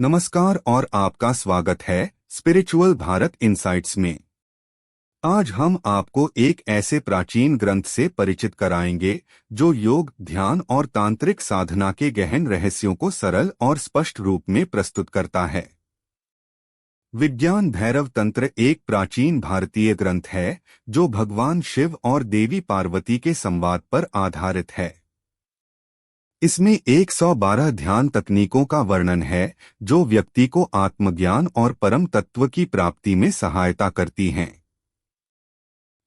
नमस्कार और आपका स्वागत है स्पिरिचुअल भारत इनसाइट्स में। आज हम आपको एक ऐसे प्राचीन ग्रंथ से परिचित कराएंगे जो योग, ध्यान और तांत्रिक साधना के गहन रहस्यों को सरल और स्पष्ट रूप में प्रस्तुत करता है। विज्ञान भैरव तंत्र एक प्राचीन भारतीय ग्रंथ है जो भगवान शिव और देवी पार्वती के संवाद पर आधारित है। इसमें 112 ध्यान तकनीकों का वर्णन है जो व्यक्ति को आत्मज्ञान और परम तत्व की प्राप्ति में सहायता करती हैं।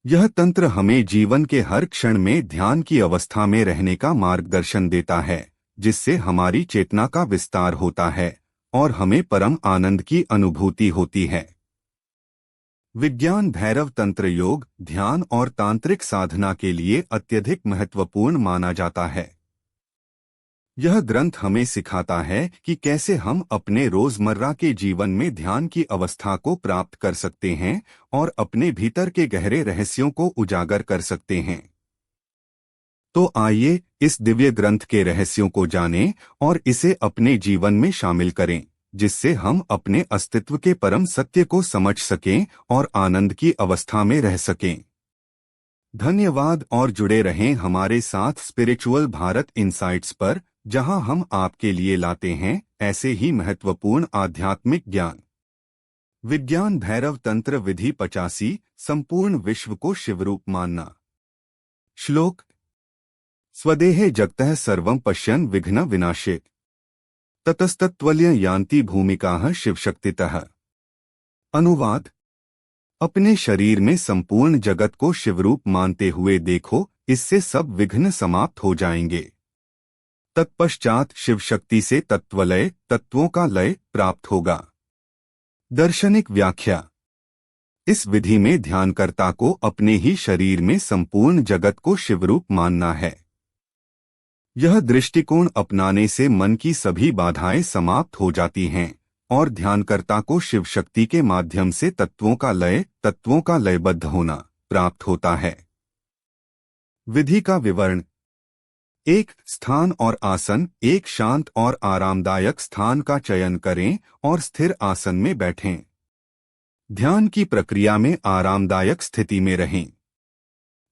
यह तंत्र हमें जीवन के हर क्षण में ध्यान की अवस्था में रहने का मार्गदर्शन देता है, जिससे हमारी चेतना का विस्तार होता है और हमें परम आनंद की अनुभूति होती है। विज्ञान भैरव तंत्र योग, ध्यान और तांत्रिक साधना के लिए अत्यधिक महत्वपूर्ण माना जाता है। यह ग्रंथ हमें सिखाता है कि कैसे हम अपने रोजमर्रा के जीवन में ध्यान की अवस्था को प्राप्त कर सकते हैं और अपने भीतर के गहरे रहस्यों को उजागर कर सकते हैं। तो आइए इस दिव्य ग्रंथ के रहस्यों को जानें और इसे अपने जीवन में शामिल करें, जिससे हम अपने अस्तित्व के परम सत्य को समझ सकें और आनंद की अवस्था में रह सकें। धन्यवाद और जुड़े रहें हमारे साथ स्पिरिचुअल भारत इनसाइट्स पर, जहां हम आपके लिए लाते हैं ऐसे ही महत्वपूर्ण आध्यात्मिक ज्ञान। विज्ञान भैरव तंत्र विधि 85 संपूर्ण विश्व को शिवरूप मानना। श्लोक: स्वदेहे जगतः सर्वं पश्यन् विघ्न विनाशे ततस्तत्त्वल्य यान्ति भूमिकाः शिवशक्तितः। अनुवाद: अपने शरीर में संपूर्ण जगत को शिवरूप मानते हुए देखो, इससे सब विघ्न समाप्त हो जाएंगे। तत्पश्चात शिव शक्ति से तत्वलय, तत्वों का लय प्राप्त होगा। दार्शनिक व्याख्या: इस विधि में ध्यानकर्ता को अपने ही शरीर में संपूर्ण जगत को शिवरूप मानना है। यह दृष्टिकोण अपनाने से मन की सभी बाधाएं समाप्त हो जाती हैं और ध्यानकर्ता को शिव शक्ति के माध्यम से तत्वों का लयबद्ध होना प्राप्त होता है। विधि का विवरण: एक स्थान और आसन: एक शांत और आरामदायक स्थान का चयन करें और स्थिर आसन में बैठें। ध्यान की प्रक्रिया में आरामदायक स्थिति में रहें।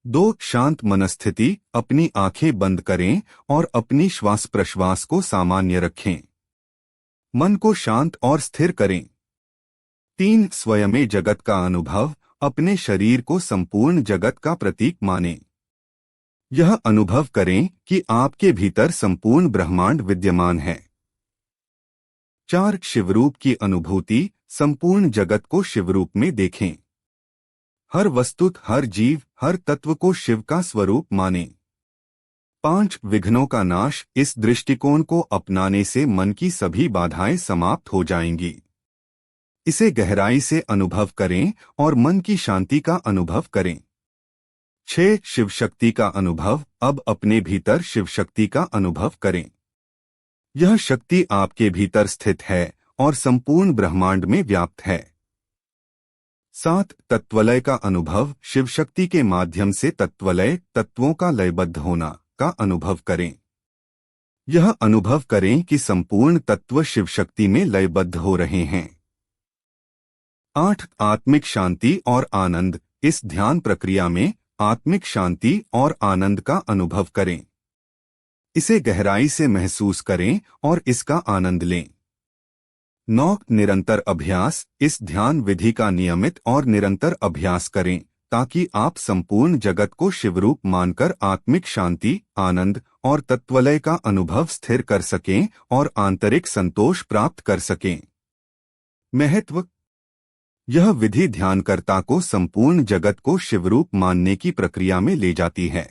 2. शांत मनस्थिति: अपनी आंखें बंद करें और अपनी श्वास प्रश्वास को सामान्य रखें। मन को शांत और स्थिर करें। 3. स्वयं जगत का अनुभव: अपने शरीर को संपूर्ण जगत का प्रतीक मानें। यह अनुभव करें कि आपके भीतर संपूर्ण ब्रह्मांड विद्यमान है। 4. शिवरूप की अनुभूति: संपूर्ण जगत को शिवरूप में देखें। हर वस्तु, हर जीव, हर तत्व को शिव का स्वरूप मानें। 5. विघ्नों का नाश: इस दृष्टिकोण को अपनाने से मन की सभी बाधाएं समाप्त हो जाएंगी। इसे गहराई से अनुभव करें और मन की शांति का अनुभव करें। 6. शिव शक्ति का अनुभव: अब अपने भीतर शिव शक्ति का अनुभव करें। यह शक्ति आपके भीतर स्थित है और संपूर्ण ब्रह्मांड में व्याप्त है। 7. तत्वलय का अनुभव: शिव शक्ति के माध्यम से तत्वलय, तत्वों का लयबद्ध होना का अनुभव करें। यह अनुभव करें कि संपूर्ण तत्व शिव शक्ति में लयबद्ध हो रहे हैं। 8. आत्मिक शांति और आनंद: इस ध्यान प्रक्रिया में आत्मिक शांति और आनंद का अनुभव करें। इसे गहराई से महसूस करें और इसका आनंद लें। 9. निरंतर अभ्यास: इस ध्यान विधि का नियमित और निरंतर अभ्यास करें ताकि आप संपूर्ण जगत को शिवरूप मानकर आत्मिक शांति, आनंद और तत्वलय का अनुभव स्थिर कर सकें और आंतरिक संतोष प्राप्त कर सकें। महत्व: यह विधि ध्यानकर्ता को संपूर्ण जगत को शिवरूप मानने की प्रक्रिया में ले जाती है।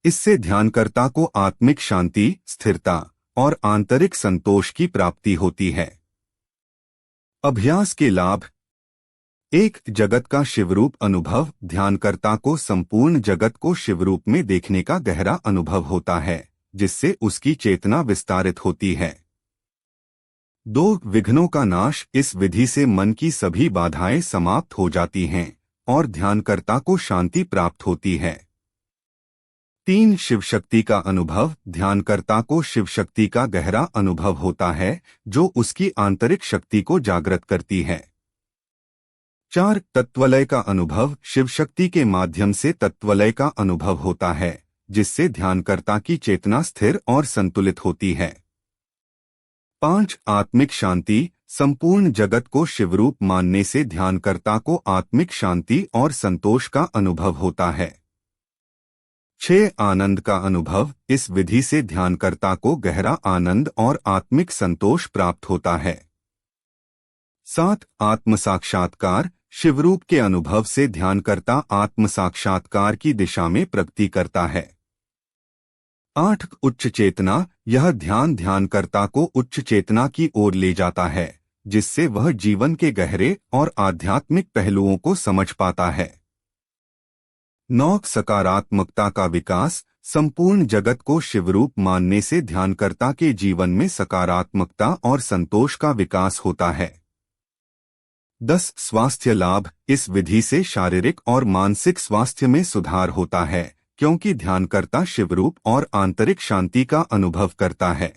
इससे ध्यानकर्ता को आत्मिक शांति, स्थिरता और आंतरिक संतोष की प्राप्ति होती है। अभ्यास के लाभ: 1. जगत का शिवरूप अनुभव: ध्यानकर्ता को संपूर्ण जगत को शिवरूप में देखने का गहरा अनुभव होता है, जिससे उसकी चेतना विस्तारित होती है। 2. विघ्नों का नाश: इस विधि से मन की सभी बाधाएं समाप्त हो जाती हैं और ध्यानकर्ता को शांति प्राप्त होती है। 3 शिव शक्ति का अनुभव। ध्यानकर्ता को शिव शक्ति का गहरा अनुभव होता है जो उसकी आंतरिक शक्ति को जागृत करती है। 4 तत्वलय का अनुभव। शिव शक्ति के माध्यम से तत्वलय का अनुभव होता है जिससे ध्यानकर्ता की चेतना स्थिर और संतुलित होती है। 5 आत्मिक शांति। संपूर्ण जगत को शिवरूप मानने से ध्यानकर्ता को आत्मिक शांति और संतोष का अनुभव होता है। 6 आनंद का अनुभव। इस विधि से ध्यानकर्ता को गहरा आनंद और आत्मिक संतोष प्राप्त होता है। 7 आत्म साक्षात्कार। शिवरूप के अनुभव से ध्यानकर्ता आत्म साक्षात्कार की दिशा में प्रगति करता है। 8 उच्च चेतना। यह ध्यानकर्ता को उच्च चेतना की ओर ले जाता है जिससे वह जीवन के गहरे और आध्यात्मिक पहलुओं को समझ पाता है। 9 सकारात्मकता का विकास। संपूर्ण जगत को शिवरूप मानने से ध्यानकर्ता के जीवन में सकारात्मकता और संतोष का विकास होता है। 10 स्वास्थ्य लाभ। इस विधि से शारीरिक और मानसिक स्वास्थ्य में सुधार होता है क्योंकि ध्यानकर्ता शिवरूप और आंतरिक शांति का अनुभव करता है।